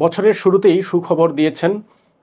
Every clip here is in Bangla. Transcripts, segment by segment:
বছরের শুরুতেই সুখবর দিয়েছেন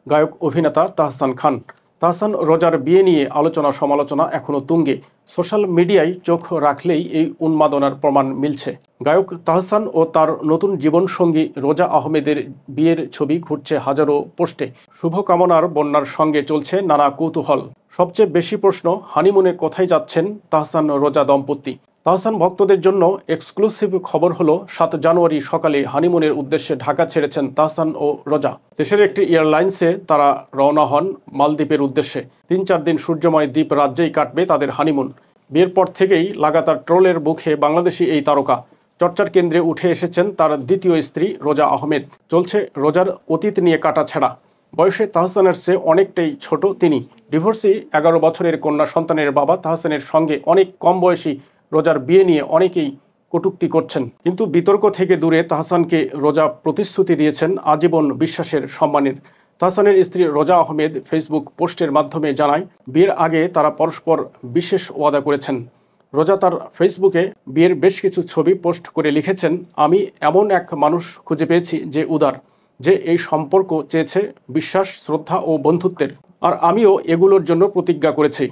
গায়ক অভিনেতা তাহসান খান। তাহসান রোজার বিয়ে নিয়ে আলোচনা সমালোচনা এখনও তুঙ্গে। সোশ্যাল মিডিয়ায় চোখ রাখলেই এই উন্মাদনার প্রমাণ মিলছে। গায়ক তাহসান ও তার নতুন জীবনসঙ্গী রোজা আহমেদের বিয়ের ছবি ঘুরছে হাজারো পোস্টে। শুভকামনার বন্যার সঙ্গে চলছে নানা কৌতূহল। সবচেয়ে বেশি প্রশ্ন, হানিমুনে কোথায় যাচ্ছেন তাহসান রোজা দম্পতি। তাহসান ভক্তদের জন্য এক্সক্লুসিভ খবর হলো 7 জানুয়ারি সকালে হানিমুনের উদ্দেশ্যে ঢাকা ছেড়েছেন তাহসান ও রোজা। দেশের একটি এয়ারলাইন্সে তারা রওনা হন মালদ্বীপের উদ্দেশ্যে। 3-4 দিন সূর্যময় দ্বীপ রাজ্যেই কাটবে তাদের হানিমুন। বিয়ের পর থেকেই লাগাতার ট্রোলের মুখে বাংলাদেশি এই তারকা। চর্চার কেন্দ্রে উঠে এসেছেন তার দ্বিতীয় স্ত্রী রোজা আহমেদ। চলছে রোজার অতীত নিয়ে কাটাছেঁড়া। বয়সে তাহসানের চেয়ে অনেকটাই ছোট তিনি। ডিভোর্সি 11 বছরের কন্যা সন্তানের বাবা তাহসানের সঙ্গে অনেক কম বয়সী রোজার বিয়ে নিয়ে অনেকেই কটূক্তি করছেন। কিন্তু বিতর্ক থেকে দূরে তাহসানকে রোজা প্রতিশ্রুতি দিয়েছেন আজীবন বিশ্বাসের সম্মানের। তাহসানের স্ত্রী রোজা আহমেদ ফেসবুক পোস্টের মাধ্যমে জানায়, বিয়ের আগে তারা পরস্পর বিশেষ ওয়াদা করেছেন। রোজা তার ফেসবুকে বিয়ের বেশ কিছু ছবি পোস্ট করে লিখেছেন, আমি এমন এক মানুষ খুঁজে পেয়েছি যে উদার, যে এই সম্পর্ক চেয়েছে বিশ্বাস, শ্রদ্ধা ও বন্ধুত্বের। আর আমিও এগুলোর জন্য প্রতিজ্ঞা করেছি।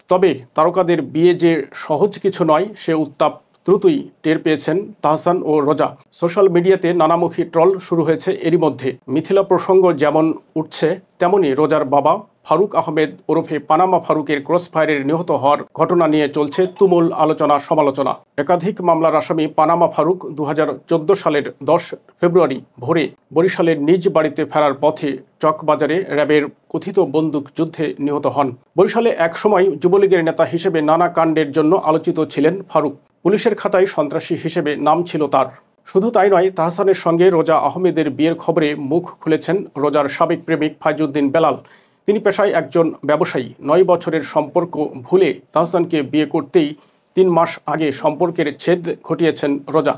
তবে তারকাদের বিয়ে যে সহজ কিছু নয়, সে উত্তাপ দ্রুতই টের পেয়েছেন তাহসান ও রোজা। সোশ্যাল মিডিয়াতে নানামুখী ট্রল শুরু হয়েছে এরই মধ্যে। মিথিলা প্রসঙ্গ যেমন উঠছে, তেমনি রোজার বাবা ফারুক আহমেদ ওরফে পানামা ফারুকের ক্রসফায়ারে নিহত হওয়ার ঘটনা নিয়ে চলছে তুমুল আলোচনা সমালোচনা। একাধিক মামলার আসামি পানামা ফারুক 2014 সালের 10 ফেব্রুয়ারি ভোরে বরিশালের নিজ বাড়িতে ফেরার পথে চকবাজারে র্যাবের কথিত বন্দুক যুদ্ধে নিহত হন। বরিশালে একসময় যুবলীগের নেতা হিসেবে নানা কাণ্ডের জন্য আলোচিত ছিলেন ফারুক। পুলিশের খাতায় সন্ত্রাসী হিসেবে নাম ছিল তার। শুধু তাই নয়, তাহসানের সঙ্গে রোজা আহমেদের বিয়ের খবরে মুখ খুলেছেন রোজার সাবেক প্রেমিক ফাইজউদ্দিন বেলাল। তিনি পেশায় একজন ব্যবসায়ী। 9 বছরের সম্পর্ক ভুলে তাহসানকে বিয়ে করতেই 3 মাস আগে সম্পর্কের ছেদ ঘটিয়েছেন রোজা,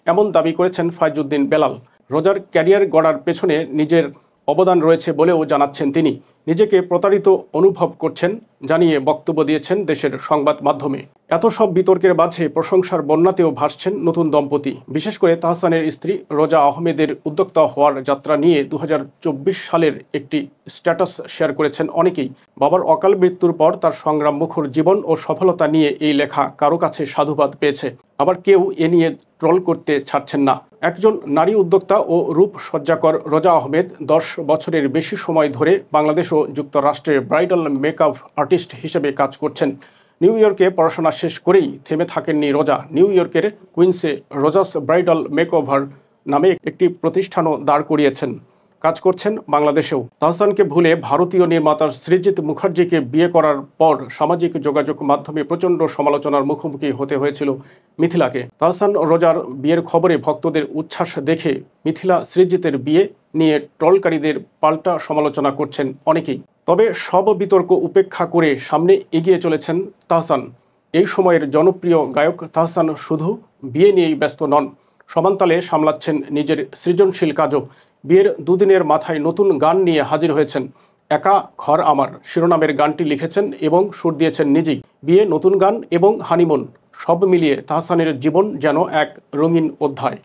এমন দাবি করেছেন ফাইজউদ্দিন বেলাল। রোজার ক্যারিয়ার গড়ার পেছনে নিজের অবদান রয়েছে বলেও জানাচ্ছেন তিনি। নিজেকে প্রতারিত অনুভব করছেন জানিয়ে বক্তব্য দিয়েছেন দেশের সংবাদ মাধ্যমে। এত সব বিতর্কের মাঝে প্রশংসার বন্যাতেও ভাসছেন নতুন দম্পতি। বিশেষ করে তাহসানের স্ত্রী রোজা আহমেদের উদ্যোক্তা হওয়ার যাত্রা নিয়ে 2024 সালের একটি স্ট্যাটাস শেয়ার করেছেন অনেকেই। বাবার অকাল মৃত্যুর পর তার সংগ্রামমুখর জীবন ও সফলতা নিয়ে এই লেখা কারো কাছে সাধুবাদ পেয়েছে, আবার কেউ এ নিয়ে ট্রল করতে ছাড়ছেন না। একজন নারী উদ্যোক্তা ও রূপসজ্জাকর রোজা আহমেদ 10 বছরের বেশি সময় ধরে বাংলাদেশ ও যুক্তরাষ্ট্রের ব্রাইডাল মেকআপ আর্টিস্ট হিসেবে কাজ করছেন। নিউ ইয়র্কে পড়াশোনা শেষ করেই থেমে থাকেননি রোজা। নিউ ইয়র্কের কুইন্সে রোজাস ব্রাইডাল মেকওভার নামে একটি প্রতিষ্ঠানও দাঁড় করিয়েছেন। কাজ করছেন বাংলাদেশেও। তাহসানকে ভুলে ভারতীয় নির্মাতা সৃজিত মুখার্জিকে বিয়ে করার পর সামাজিক যোগাযোগ মাধ্যমে প্রচণ্ড সমালোচনার মুখোমুখি হতে হয়েছিল মিথিলাকে। তাহসান রোজার বিয়ের খবরে ভক্তদের উচ্ছ্বাস দেখে মিথিলা সৃজিতের বিয়ে নিয়ে ট্রলকারীদের পাল্টা সমালোচনা করছেন অনেকেই। তবে সব বিতর্ক উপেক্ষা করে সামনে এগিয়ে চলেছেন তাহসান। এই সময়ের জনপ্রিয় গায়ক তাহসান শুধু বিয়ে নিয়েই ব্যস্ত নন, সমান্তালে সামলাচ্ছেন নিজের সৃজনশীল কাজও। বিয়ের 2 দিনের মাথায় নতুন গান নিয়ে হাজির হয়েছেন। একা ঘর আমার শিরোনামের গানটি লিখেছেন এবং সুর দিয়েছেন নিজেই। বিয়ে, নতুন গান এবং হানিমুন সব মিলিয়ে তাহসানের জীবন যেন এক রঙিন অধ্যায়।